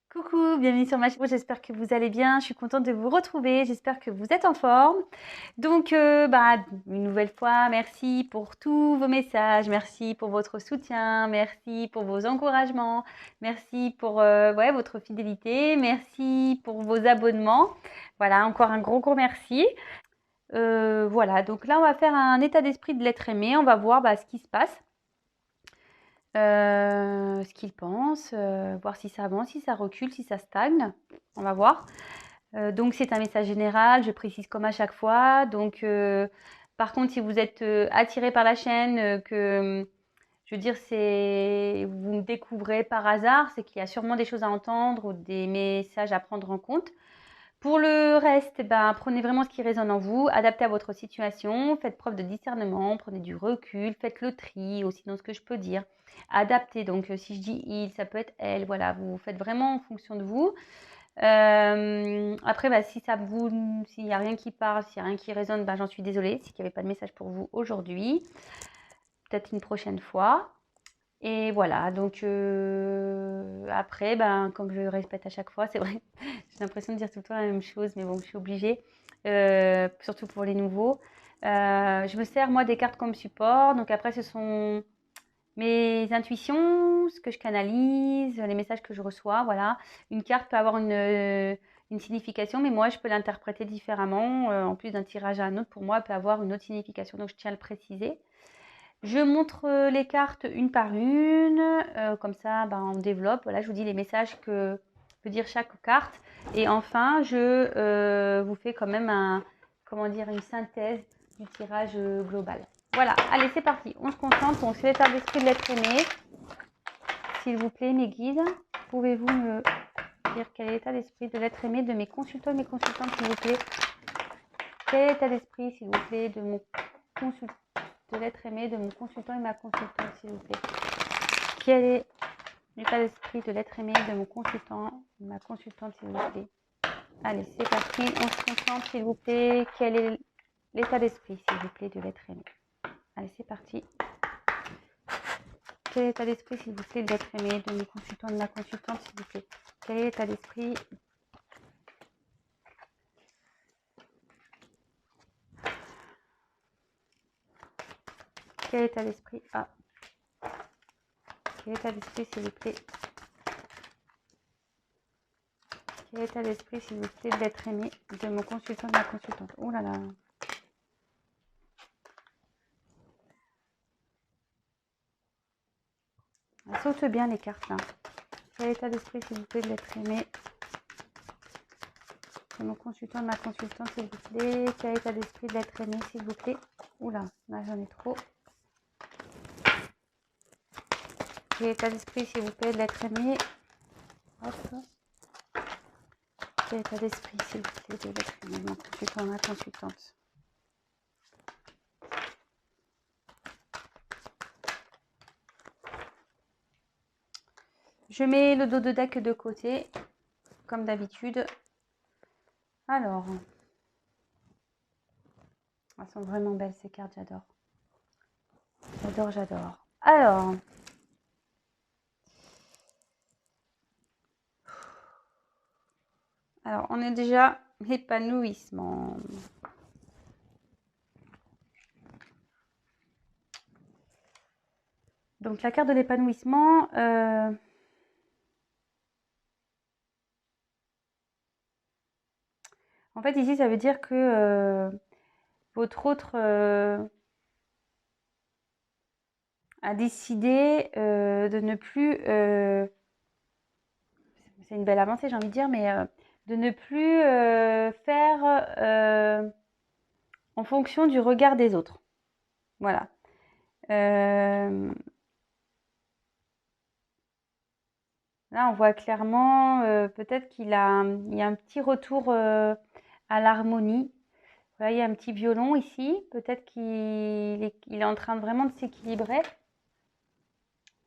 Coucou, bienvenue sur ma chaîne, j'espère que vous allez bien, je suis contente de vous retrouver, j'espère que vous êtes en forme. Donc, une nouvelle fois, merci pour tous vos messages, merci pour votre soutien, merci pour vos encouragements, merci pour votre fidélité, merci pour vos abonnements. Voilà, encore un gros merci. Voilà, donc là, on va faire un état d'esprit de l'être aimé, on va voir ce qui se passe. Ce qu'il pense, voir si ça avance, si ça recule, si ça stagne. On va voir. Donc c'est un message général, je précise comme à chaque fois. Donc par contre, si vous êtes attiré par la chaîne, je veux dire, vous me découvrez par hasard, c'est qu'il y a sûrement des choses à entendre ou des messages à prendre en compte. Pour le reste, prenez vraiment ce qui résonne en vous, adaptez à votre situation, faites preuve de discernement, prenez du recul, faites le tri aussi dans ce que je peux dire. Adaptez, donc si je dis il, ça peut être elle, voilà, vous faites vraiment en fonction de vous. Après, s'il n'y a rien qui parle, s'il n'y a rien qui résonne, j'en suis désolée, c'est qu'il n'y avait pas de message pour vous aujourd'hui. Peut-être une prochaine fois. Et voilà, donc après, comme je le répète à chaque fois, c'est vrai, j'ai l'impression de dire tout le temps la même chose, mais bon, je suis obligée, surtout pour les nouveaux. Je me sers, moi, des cartes comme support. Donc après, ce sont mes intuitions, ce que je canalise, les messages que je reçois, voilà. Une carte peut avoir une signification, mais moi, je peux l'interpréter différemment. En plus d'un tirage à un autre, pour moi, elle peut avoir une autre signification, donc je tiens à le préciser. Je montre les cartes une par une, comme ça on développe. Voilà, je vous dis les messages que peut dire chaque carte. Et enfin, je vous fais quand même une synthèse du tirage global. Voilà, allez, c'est parti. On se concentre, on se fait l'état d'esprit de l'être aimé. S'il vous plaît, mes guides, pouvez-vous me dire quel est l'état d'esprit de l'être aimé de mes consultants et mes consultantes, s'il vous plaît? Quel est l'état d'esprit, s'il vous plaît, de mon consultant, de l'être aimé de mon consultant et ma consultante, s'il vous plaît? Quel est l'état d'esprit de l'être aimé de mon consultant et ma consultante, s'il vous plaît? Allez, c'est parti, on se concentre, s'il vous plaît. Quel est l'état d'esprit, s'il vous plaît, de l'être aimé? Allez, c'est parti. Quel est l'état d'esprit, s'il vous plaît, de l'être aimé de mon consultant et de ma consultante, s'il vous plaît? Quel est l'état d'esprit? Quel est l'état d'esprit? Quel est l'état d'esprit, s'il vous plaît? Quel est l'état d'esprit, s'il vous plaît, de l'être aimé de mon consultant et de ma consultante? Oh là là. Elles sautent bien les cartes là. Quel est l'état d'esprit, s'il vous plaît, de l'être aimé de mon consultant, de ma consultante, s'il vous plaît? Quel est l'état d'esprit de l'être aimé, s'il vous plaît? Oula, là j'en ai trop. Quel est l'état d'esprit, s'il vous plaît, de l'être aimé? Hop. Quel est l'état d'esprit, s'il vous plaît, de l'être aimé de mon consultant, de ma consultante? Je mets le dos de deck de côté, comme d'habitude. Alors, elles sont vraiment belles ces cartes, j'adore. J'adore, j'adore. Alors, on est déjà épanouissement. Donc, la carte de l'épanouissement, en fait, ici, ça veut dire que votre autre a décidé de ne plus, c'est une belle avancée, j'ai envie de dire, mais de ne plus faire en fonction du regard des autres. Voilà. Là, on voit clairement peut-être il y a un petit retour à l'harmonie. Voilà, il y a un petit violon ici. Peut-être qu'il est en train vraiment de s'équilibrer.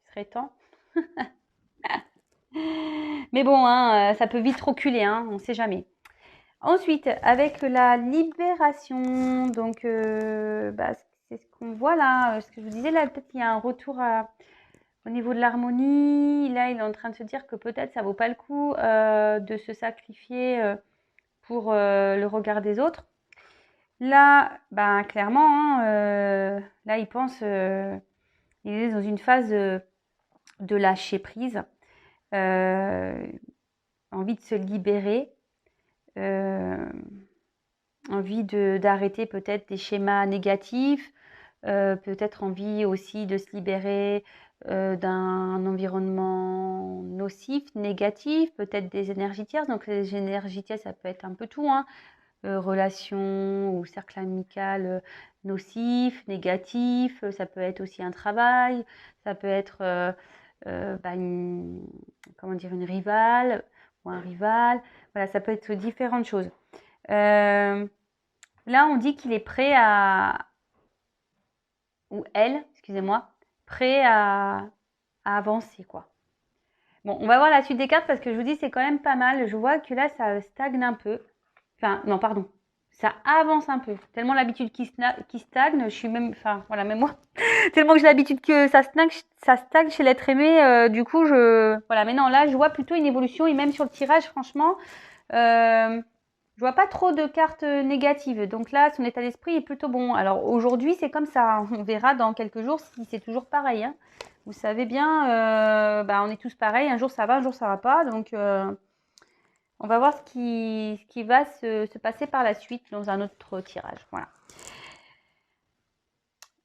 Il serait temps. Mais bon, ça peut vite reculer, on ne sait jamais. Ensuite, avec la libération, donc c'est ce qu'on voit là, ce que je vous disais là, peut-être qu'il y a un retour au Au niveau de l'harmonie, là, il est en train de se dire que peut-être ça vaut pas le coup de se sacrifier pour le regard des autres. Là, ben, clairement, hein, là, il pense, il est dans une phase de lâcher prise, envie de se libérer, envie d'arrêter peut-être des schémas négatifs, peut-être envie aussi de se libérer d'un environnement nocif, négatif, peut-être des énergies tierces. Donc les énergies tierces, ça peut être un peu tout, hein. Relations ou cercle amical nocif, négatif, ça peut être aussi un travail, ça peut être comment dire, une rivale ou un rival. Voilà, ça peut être différentes choses. Là, on dit qu'il est prêt à, ou elle, excusez-moi, prêt à avancer, quoi. Bon, on va voir la suite des cartes parce que je vous dis, c'est quand même pas mal. Je vois que là, ça stagne un peu. Enfin, non, pardon. Ça avance un peu. Tellement l'habitude qui stagne, je suis même, enfin, voilà, même moi, tellement que j'ai l'habitude que ça stagne chez l'être aimé. Du coup, voilà, mais non, là, je vois plutôt une évolution et même sur le tirage, franchement, je vois pas trop de cartes négatives. Donc là, son état d'esprit est plutôt bon. Alors aujourd'hui, c'est comme ça. On verra dans quelques jours si c'est toujours pareil, hein. Vous savez bien, on est tous pareils. Un jour ça va, un jour ça va pas. Donc on va voir ce qui va se passer par la suite dans un autre tirage. Voilà.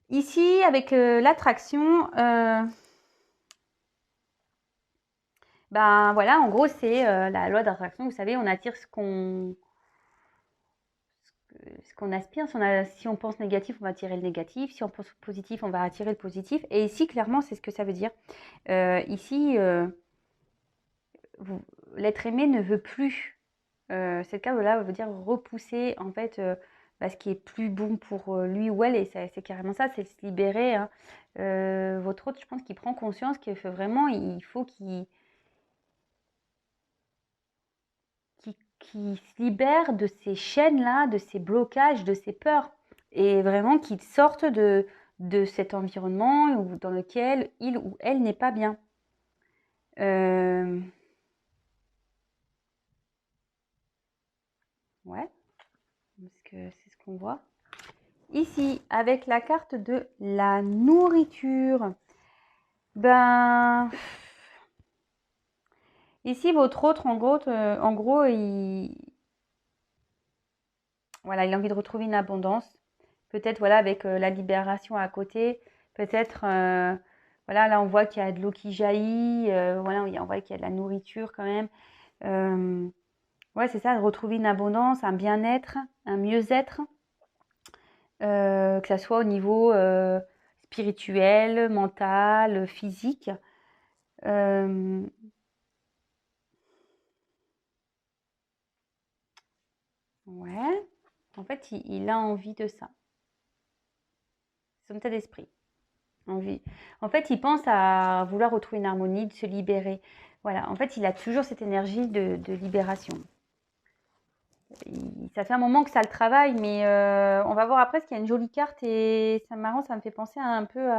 Ici, avec l'attraction, voilà, en gros, c'est la loi d'attraction. Vous savez, on attire ce qu'on aspire. Si on pense négatif, on va attirer le négatif. Si on pense positif, on va attirer le positif. Et ici, clairement, c'est ce que ça veut dire. Ici, l'être aimé ne veut plus. Cette carte-là veut dire repousser, en fait, ce qui est plus bon pour lui ou elle. Et c'est carrément ça, c'est se libérer, hein. Votre autre, je pense qu'il prend conscience qu'il faut vraiment, il faut qui se libère de ces chaînes-là, de ces blocages, de ces peurs. Et vraiment qu'il sorte de cet environnement dans lequel il ou elle n'est pas bien. Ouais, parce que c'est ce qu'on voit. Ici, avec la carte de la nourriture, ici, votre autre, en gros, voilà, il a envie de retrouver une abondance. Peut-être, voilà, avec la libération à côté. Peut-être, voilà, là, on voit qu'il y a de l'eau qui jaillit. Voilà, on voit qu'il y a de la nourriture quand même. Ouais, c'est ça, de retrouver une abondance, un bien-être, un mieux-être. Que ça soit au niveau spirituel, mental, physique. Ouais, en fait, il a envie de ça. Son état d'esprit. Envie. En fait, il pense à vouloir retrouver une harmonie, de se libérer. Voilà, en fait, il a toujours cette énergie de libération. Ça fait un moment que ça le travaille, mais on va voir après, parce qu'il y a une jolie carte et c'est marrant, ça me fait penser un peu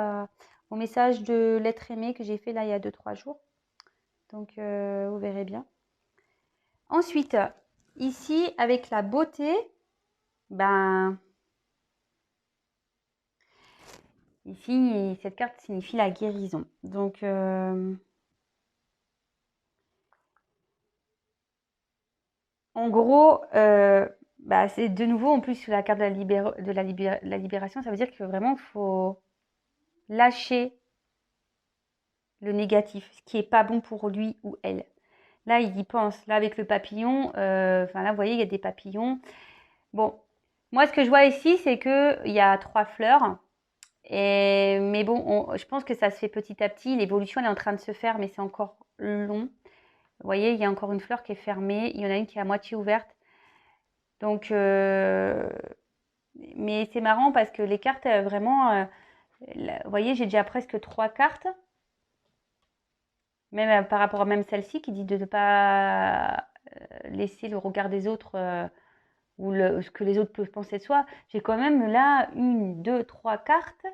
au message de l'être aimé que j'ai fait là il y a 2-3 jours. Donc, vous verrez bien. Ensuite, ici, avec la beauté, ici, cette carte signifie la guérison. Donc, en gros, c'est de nouveau, en plus, la carte de la libération, ça veut dire que vraiment, il faut lâcher le négatif, ce qui n'est pas bon pour lui ou elle. Là, il y pense. Là, avec le papillon, là, vous voyez, il y a des papillons. Bon, moi, ce que je vois ici, c'est qu'il y a 3 fleurs. Mais bon, je pense que ça se fait petit à petit. L'évolution, elle est en train de se faire, mais c'est encore long. Vous voyez, il y a encore une fleur qui est fermée. Il y en a une qui est à moitié ouverte. Donc, mais c'est marrant parce que les cartes, vraiment, vous voyez, j'ai déjà presque 3 cartes. Même par rapport à même celle-ci qui dit de ne pas laisser le regard des autres ou ce que les autres peuvent penser de soi. J'ai quand même là 1, 2, 3 cartes,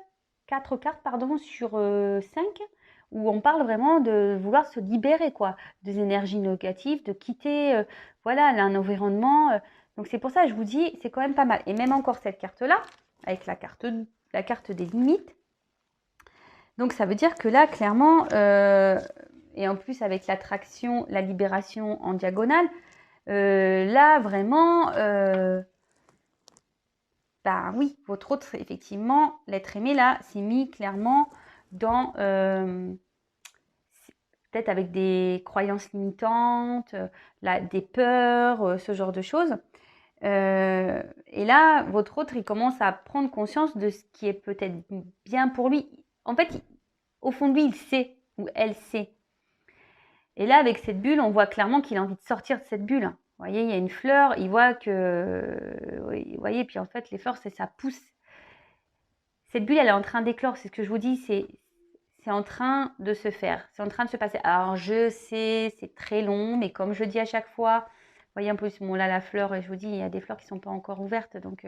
4 cartes pardon, sur 5 où on parle vraiment de vouloir se libérer, quoi, des énergies négatives, de quitter, voilà, un environnement. Donc c'est pour ça que je vous dis, c'est quand même pas mal. Et même encore cette carte-là, avec la carte des limites. Donc ça veut dire que là, clairement, et en plus avec l'attraction, la libération en diagonale, là vraiment, bah oui, votre autre, effectivement, l'être aimé là, s'est mis clairement dans peut-être avec des croyances limitantes, des peurs, ce genre de choses. Et là, votre autre, il commence à prendre conscience de ce qui est peut-être bien pour lui. En fait, au fond de lui, il sait, ou elle sait. Et là, avec cette bulle, on voit clairement qu'il a envie de sortir de cette bulle. Vous voyez, il y a une fleur, il voit que... Vous voyez, puis en fait, les fleurs, ça pousse. Cette bulle, elle est en train d'éclore, c'est ce que je vous dis, c'est en train de se faire, c'est en train de se passer. Alors, je sais, c'est très long, mais comme je dis à chaque fois, vous voyez un peu, bon, là, la fleur, je vous dis, il y a des fleurs qui ne sont pas encore ouvertes, donc...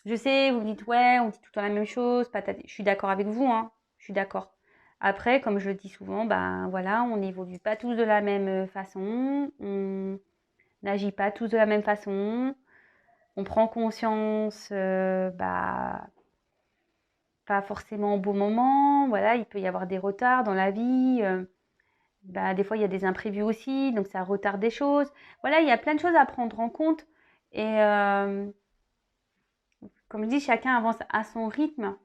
Je sais, vous me dites, ouais, on dit tout le temps la même chose, patati. Je suis d'accord avec vous, hein, je suis d'accord. Après, comme je le dis souvent, ben voilà, on n'évolue pas tous de la même façon, on n'agit pas tous de la même façon, on prend conscience, bah, pas forcément au bon moment, voilà, il peut y avoir des retards dans la vie, bah, des fois il y a des imprévus aussi, donc ça retarde des choses. Voilà, il y a plein de choses à prendre en compte et comme je dis, chacun avance à son rythme.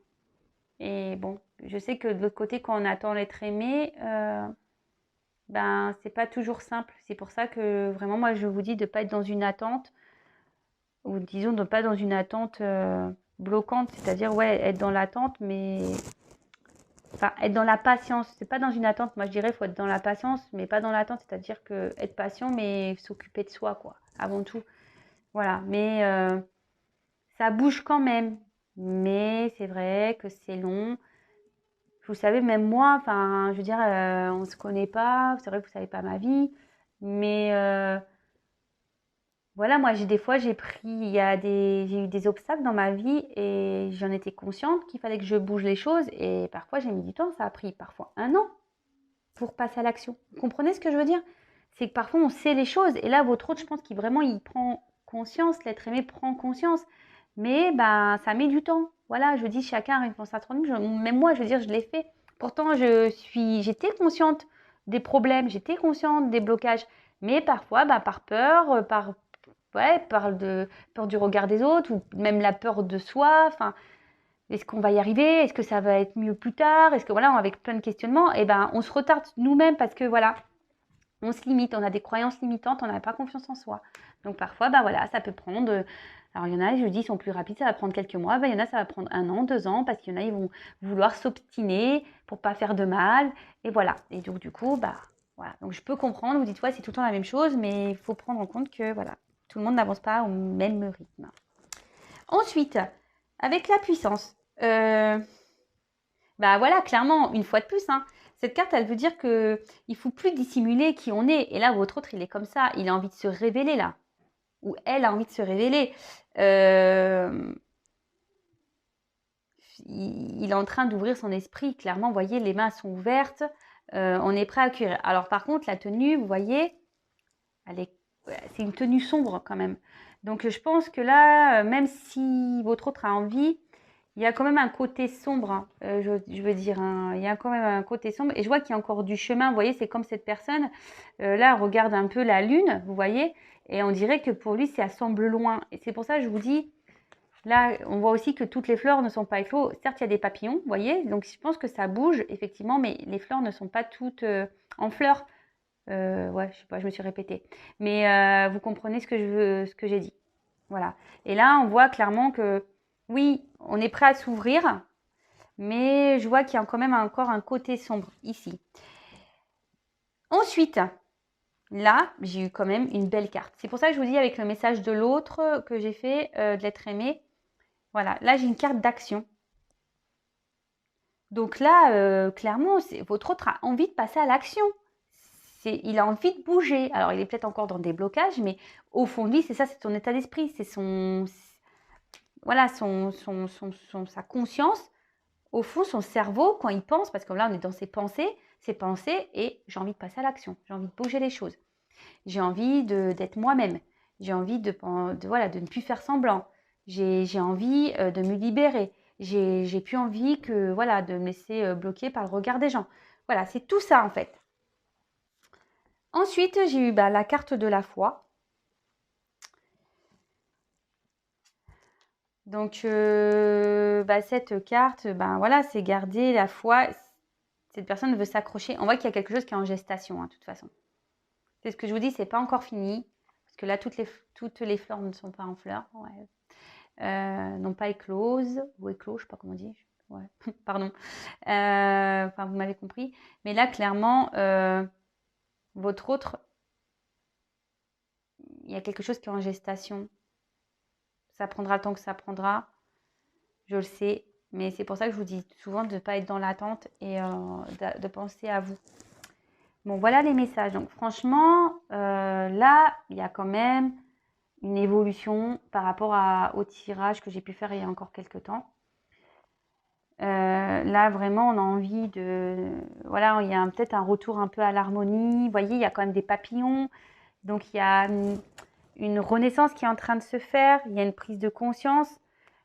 Et bon, je sais que de l'autre côté, quand on attend l'être aimé, ben c'est pas toujours simple. C'est pour ça que vraiment, moi, je vous dis de pas être dans une attente, ou disons de pas dans une attente bloquante, c'est-à-dire ouais, être dans l'attente, mais enfin être dans la patience. C'est pas dans une attente. Moi, je dirais faut être dans la patience, mais pas dans l'attente, c'est-à-dire que être patient, mais s'occuper de soi, quoi, avant tout. Voilà. Mais ça bouge quand même. Mais c'est vrai que c'est long. Vous savez, même moi, enfin, je veux dire, on ne se connaît pas, c'est vrai que vous ne savez pas ma vie, mais voilà, moi, des fois, j'ai eu des obstacles dans ma vie et j'en étais consciente qu'il fallait que je bouge les choses et parfois, j'ai mis du temps, ça a pris parfois un an pour passer à l'action. Vous comprenez ce que je veux dire? C'est que parfois, on sait les choses et là, votre autre, je pense qu'il vraiment, il prend conscience, l'être aimé prend conscience, mais ben, ça met du temps. Voilà, je dis chacun répond à son rythme. Même moi, je veux dire, je l'ai fait. Pourtant, j'étais consciente des problèmes, j'étais consciente des blocages, mais parfois, ben, par peur, ouais, peur du regard des autres, ou même la peur de soi. Enfin, est-ce qu'on va y arriver? Est-ce que ça va être mieux plus tard? Est-ce que voilà, avec plein de questionnements, et ben, on se retarde nous-mêmes parce que voilà, on se limite, on a des croyances limitantes, on n'a pas confiance en soi. Donc parfois, bah voilà, ça peut prendre. Alors il y en a, je dis, ils sont plus rapides, ça va prendre quelques mois. Bah, il y en a, ça va prendre 1 an, 2 ans, parce qu'il y en a, ils vont vouloir s'obstiner pour pas faire de mal. Et voilà. Et donc du coup, bah voilà. Donc je peux comprendre. Vous dites, ouais, c'est tout le temps la même chose, mais il faut prendre en compte que voilà, tout le monde n'avance pas au même rythme. Ensuite, avec la puissance. Bah voilà, clairement, une fois de plus, hein, cette carte, elle veut dire que il faut plus dissimuler qui on est. Et là, votre autre, il est comme ça, il a envie de se révéler là, ou elle a envie de se révéler. Il est en train d'ouvrir son esprit. Clairement, vous voyez, les mains sont ouvertes, on est prêt à accueillir. Alors par contre, la tenue, vous voyez, c'est une tenue sombre quand même. Donc je pense que là, même si votre autre a envie, il y a quand même un côté sombre, hein, je veux dire, hein, il y a quand même un côté sombre. Et je vois qu'il y a encore du chemin, vous voyez, c'est comme cette personne, là, regarde un peu la lune, vous voyez, et on dirait que pour lui, ça semble loin. Et c'est pour ça que je vous dis, là, on voit aussi que toutes les fleurs ne sont pas éclos. Certes, il y a des papillons, vous voyez, donc je pense que ça bouge, effectivement, mais les fleurs ne sont pas toutes en fleurs. Ouais, je sais pas, je me suis répétée. Mais vous comprenez ce que j'ai dit. Voilà. Et là, on voit clairement que oui, on est prêt à s'ouvrir, mais je vois qu'il y a quand même encore un côté sombre ici. Ensuite, là, j'ai eu quand même une belle carte. C'est pour ça que je vous dis avec le message de l'autre que j'ai fait, de l'être aimé. Voilà, là, j'ai une carte d'action. Donc là, clairement, votre autre a envie de passer à l'action. Il a envie de bouger. Alors, il est peut-être encore dans des blocages, mais au fond de lui, c'est ça, c'est son état d'esprit, c'est voilà, sa conscience au fond, son cerveau, quand il pense, parce que là, on est dans ses pensées, et j'ai envie de passer à l'action, j'ai envie de bouger les choses, j'ai envie d'être moi-même, j'ai envie voilà, de ne plus faire semblant, j'ai envie de me libérer, j'ai plus envie que, voilà, de me laisser bloquer par le regard des gens. Voilà, c'est tout ça en fait. Ensuite, j'ai eu la carte de la foi. Donc, cette carte, voilà, c'est garder la foi. Cette personne veut s'accrocher. On voit qu'il y a quelque chose qui est en gestation, hein, de toute façon. C'est ce que je vous dis, c'est pas encore fini. Parce que là, toutes les fleurs ne sont pas en fleurs. Ouais. N'ont pas éclose. Ou éclos, je sais pas comment on dit. Ouais. Pardon. Enfin, vous m'avez compris. Mais là, clairement, votre autre, il y a quelque chose qui est en gestation. Ça prendra le temps que ça prendra. Je le sais. Mais c'est pour ça que je vous dis souvent de ne pas être dans l'attente et de penser à vous. Bon, voilà les messages. Donc, franchement, là, il y a quand même une évolution par rapport au tirage que j'ai pu faire il y a encore quelques temps. Là, vraiment, on a envie de... Voilà, il y a peut-être un retour un peu à l'harmonie. Vous voyez, il y a quand même des papillons. Donc, il y a une renaissance qui est en train de se faire. Il y a une prise de conscience.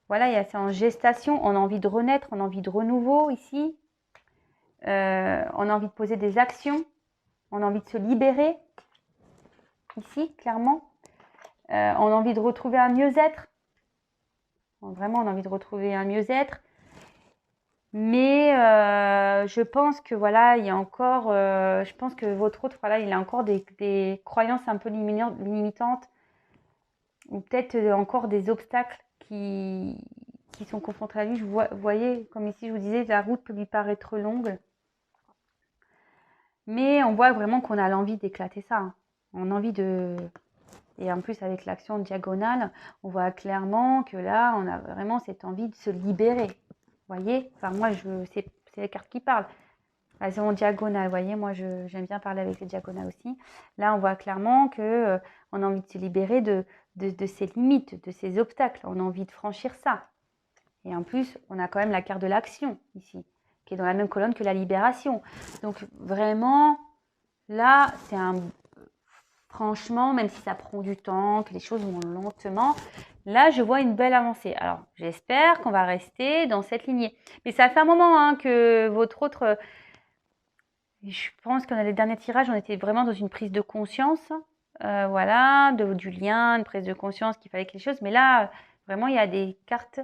Voilà, c'est en gestation. On a envie de renaître, on a envie de renouveau ici. On a envie de poser des actions. On a envie de se libérer. Ici, clairement. On a envie de retrouver un mieux-être. Vraiment, on a envie de retrouver un mieux-être. Mais je pense que voilà, il y a encore, je pense que votre autre, voilà, il a encore des croyances un peu limitantes ou peut-être encore des obstacles qui sont confrontés à lui. Vous voyez, comme ici, je vous disais, la route peut lui paraître longue. Mais on voit vraiment qu'on a l'envie d'éclater ça. Hein. On a envie de... Et en plus, avec l'action diagonale, on voit clairement que là, on a vraiment cette envie de se libérer. Vous voyez, enfin, moi, c'est les cartes qui parlent. Elles sont en diagonale, vous voyez, moi, j'aime bien parler avec les diagonales aussi. Là, on voit clairement qu'on on a envie de se libérer de ses limites, de ses obstacles. On a envie de franchir ça. Et en plus, on a quand même la carte de l'action ici, qui est dans la même colonne que la libération. Donc, vraiment, là, franchement, même si ça prend du temps, que les choses vont lentement, là, je vois une belle avancée. Alors, j'espère qu'on va rester dans cette lignée. Mais ça fait un moment hein, que votre autre... Je pense qu'on a les derniers tirages, on était vraiment dans une prise de conscience. Voilà, du lien, une prise de conscience qu'il fallait quelque chose. Mais là, vraiment, il y a des cartes...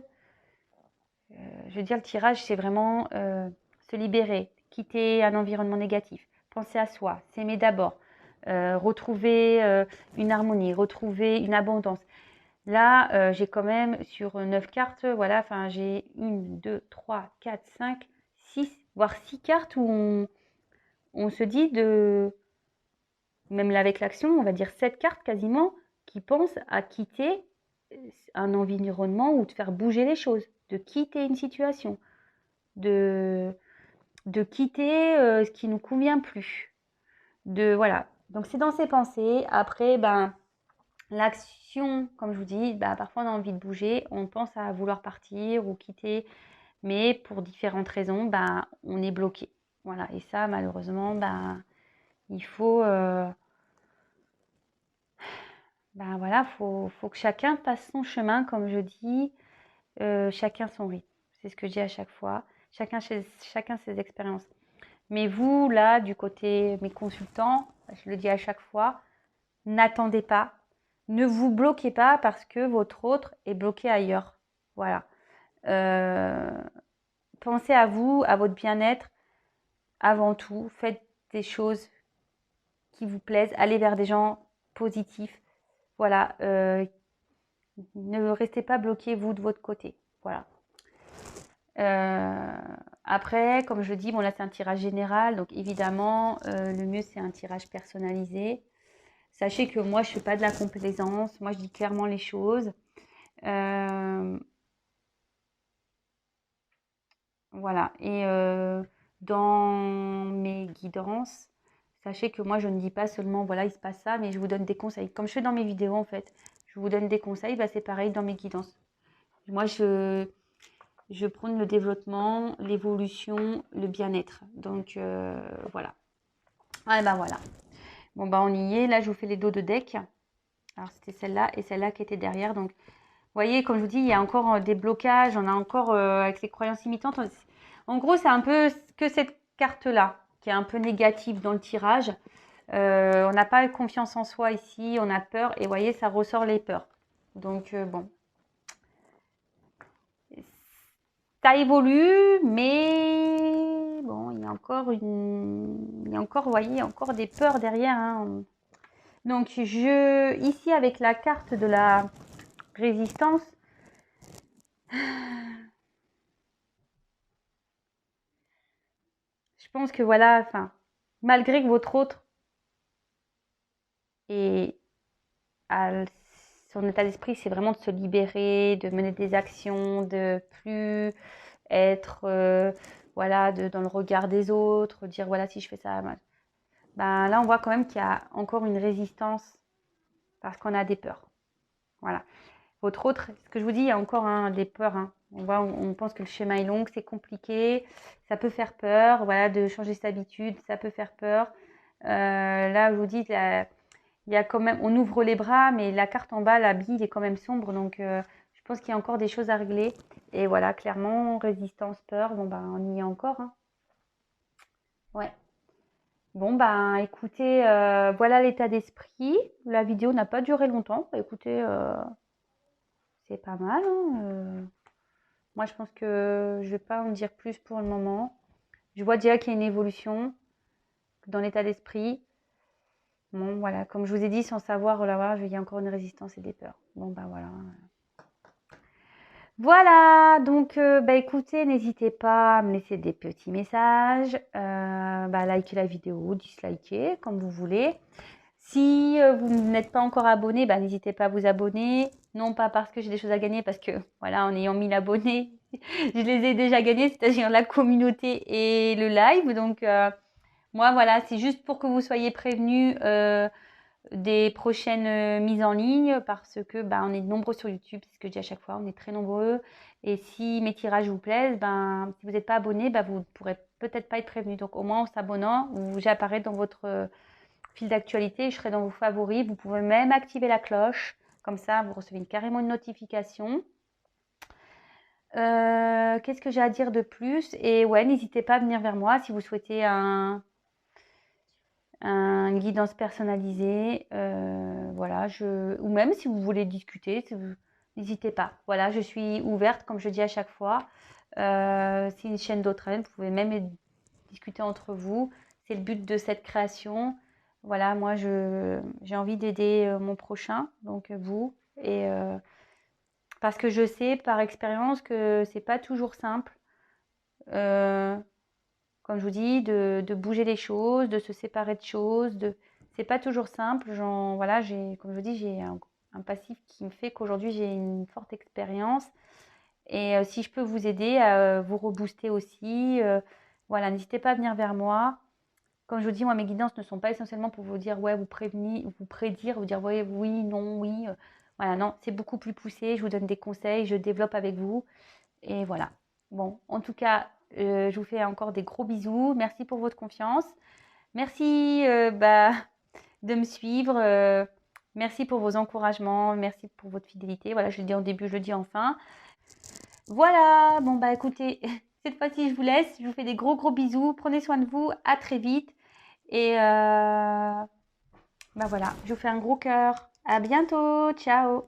je veux dire, le tirage, c'est vraiment se libérer, quitter un environnement négatif, penser à soi, s'aimer d'abord, retrouver une harmonie, retrouver une abondance. Là, j'ai quand même sur 9 cartes, voilà, enfin j'ai 1, 2, 3, 4, 5, 6, voire 6 cartes où on se dit même là avec l'action, on va dire 7 cartes quasiment, qui pensent à quitter un environnement ou de faire bouger les choses, de quitter une situation, de quitter ce qui ne nous convient plus. Voilà. Donc c'est dans ses pensées. Après, l'action, comme je vous dis, parfois on a envie de bouger, on pense à vouloir partir ou quitter, mais pour différentes raisons, on est bloqué. Voilà. Et ça, malheureusement, il faut... voilà, faut que chacun fasse son chemin, comme je dis, chacun son rythme. C'est ce que je dis à chaque fois. Chacun ses expériences. Mais vous, là, du côté mes consultants, je le dis à chaque fois, n'attendez pas. Ne vous bloquez pas parce que votre autre est bloqué ailleurs. Voilà. Pensez à vous, à votre bien-être avant tout. Faites des choses qui vous plaisent. Allez vers des gens positifs. Voilà. Ne restez pas bloqué, vous, de votre côté. Voilà. Après, comme je dis, bon là c'est un tirage général, donc évidemment le mieux c'est un tirage personnalisé. Sachez que moi je fais pas de la complaisance, moi je dis clairement les choses. Voilà, et dans mes guidances, sachez que moi je ne dis pas seulement voilà il se passe ça, mais je vous donne des conseils. Comme je fais dans mes vidéos en fait, je vous donne des conseils, c'est pareil dans mes guidances. Moi je prône le développement, l'évolution, le bien-être. Donc, voilà. Ah, et ben voilà. Bon, bah, on y est. Là, je vous fais les dos de deck. Alors, c'était celle-là et celle-là qui était derrière. Donc, vous voyez, comme je vous dis, il y a encore des blocages. On a encore, avec les croyances imitantes. En gros, c'est un peu que cette carte-là qui est un peu négative dans le tirage. On n'a pas confiance en soi ici. On a peur. Et vous voyez, ça ressort les peurs. Donc, bon. Ça évolue, mais bon, il y a encore il y a encore, vous voyez, il y a encore des peurs derrière, hein. Donc, ici, avec la carte de la résistance, je pense que voilà, enfin, malgré que votre autre et son état d'esprit, c'est vraiment de se libérer, de mener des actions, de plus être, voilà, dans le regard des autres, dire voilà, si je fais ça, ben, là, on voit quand même qu'il y a encore une résistance parce qu'on a des peurs. Voilà. Votre autre, ce que je vous dis, il y a encore des peurs. Hein. On pense que le schéma est long, que c'est compliqué, ça peut faire peur. Voilà, de changer ses habitudes, ça peut faire peur. Là, je vous dis, il y a quand même, on ouvre les bras, mais la carte en bas, la bille est quand même sombre. Donc, je pense qu'il y a encore des choses à régler. Et voilà, clairement, résistance, peur, bon, ben, on y est encore. Hein. Ouais. Bon, ben, écoutez, voilà l'état d'esprit. La vidéo n'a pas duré longtemps. Écoutez, c'est pas mal. Hein. Moi, je pense que je vais pas en dire plus pour le moment. Je vois déjà qu'il y a une évolution dans l'état d'esprit. Bon, voilà, comme je vous ai dit, sans savoir, là, voilà, il y a encore une résistance et des peurs. Bon, ben voilà. Voilà, donc bah, écoutez, n'hésitez pas à me laisser des petits messages, bah, likez la vidéo, dislikez, comme vous voulez. Si vous n'êtes pas encore abonné, bah, n'hésitez pas à vous abonner. Non pas parce que j'ai des choses à gagner, parce que voilà, en ayant 1000 abonnés, je les ai déjà gagnés, c'est-à-dire la communauté et le live. Donc moi voilà, c'est juste pour que vous soyez prévenus des prochaines mises en ligne parce que bah, on est nombreux sur YouTube, c'est ce que je dis à chaque fois, on est très nombreux. Et si mes tirages vous plaisent, ben, si vous n'êtes pas abonné, ben, vous ne pourrez peut-être pas être prévenu. Donc au moins en s'abonnant, j'apparais dans votre fil d'actualité, je serai dans vos favoris. Vous pouvez même activer la cloche, comme ça vous recevez carrément une notification. Qu'est-ce que j'ai à dire de plus? Et ouais, n'hésitez pas à venir vers moi si vous souhaitez une guidance personnalisée, voilà, ou même si vous voulez discuter, n'hésitez pas. Voilà, je suis ouverte, comme je dis à chaque fois. C'est une chaîne d'entraide, vous pouvez même discuter entre vous. C'est le but de cette création. Voilà, moi, j'ai envie d'aider mon prochain, donc vous. Et parce que je sais par expérience que c'est pas toujours simple. Comme je vous dis, de bouger les choses, de se séparer de choses. C'est pas toujours simple. Voilà, comme je vous dis, j'ai un passif qui me fait qu'aujourd'hui j'ai une forte expérience. Et si je peux vous aider à vous rebooster aussi, voilà, n'hésitez pas à venir vers moi. Comme je vous dis, moi, mes guidances ne sont pas essentiellement pour vous dire, ouais, vous prévenir, vous prédire, vous dire, ouais, oui, non, oui. Voilà, non, c'est beaucoup plus poussé. Je vous donne des conseils, je développe avec vous. Et voilà. Bon, en tout cas, je vous fais encore des gros bisous. Merci pour votre confiance. Merci bah, de me suivre. Merci pour vos encouragements. Merci pour votre fidélité. Voilà, je le dis en début, je le dis en fin. Voilà, bon bah écoutez, cette fois-ci je vous laisse. Je vous fais des gros bisous. Prenez soin de vous. À très vite. Et bah voilà, je vous fais un gros cœur. À bientôt. Ciao.